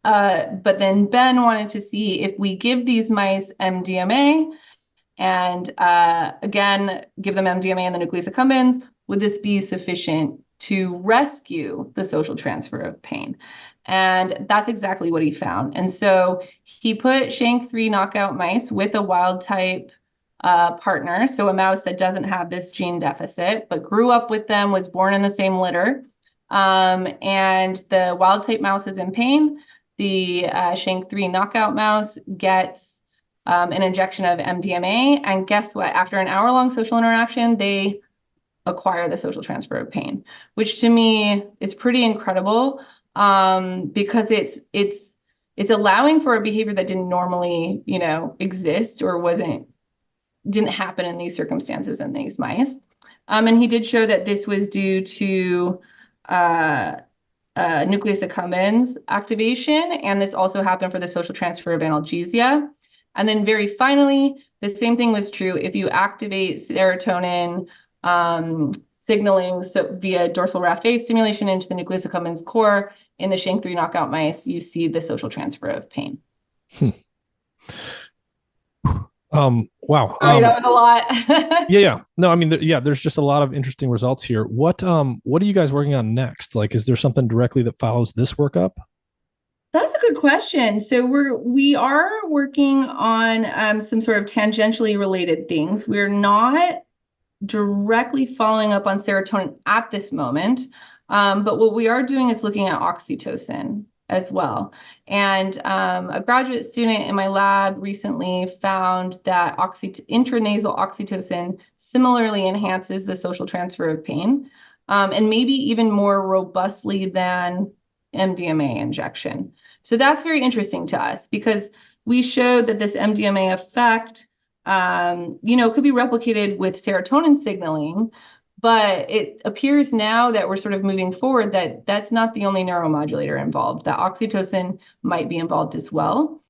But then Ben wanted to see if we give these mice MDMA and again, give them MDMA and the nucleus accumbens, would this be sufficient to rescue the social transfer of pain? And that's exactly what he found. And so he put Shank3 knockout mice with a wild type partner, so a mouse that doesn't have this gene deficit, but grew up with them, was born in the same litter. And the wild type mouse is in pain. The Shank3 knockout mouse gets an injection of MDMA. And guess what? After an hour-long social interaction, they acquire the social transfer of pain, which to me is pretty incredible because it's allowing for a behavior that didn't normally, exist or didn't happen in these circumstances in these mice. And he did show that this was due to uh, nucleus accumbens activation, and this also happened for the social transfer of analgesia. And then very finally, the same thing was true if you activate serotonin signaling via dorsal raft A stimulation into the nucleus accumbens core in the Shank3 knockout mice, you see the social transfer of pain. Hmm. Wow. Sorry, that was a lot. Yeah, yeah. No, I mean, yeah, there's just a lot of interesting results here. What are you guys working on next? Like, is there something directly that follows this workup? That's a good question. So we are working on some sort of tangentially related things. We're not directly following up on serotonin at this moment. But what we are doing is looking at oxytocin as well. And a graduate student in my lab recently found that intranasal oxytocin similarly enhances the social transfer of pain, and maybe even more robustly than MDMA injection. So that's very interesting to us because we showed that this MDMA effect could be replicated with serotonin signaling, but it appears now that we're sort of moving forward that that's not the only neuromodulator involved, that oxytocin might be involved as well.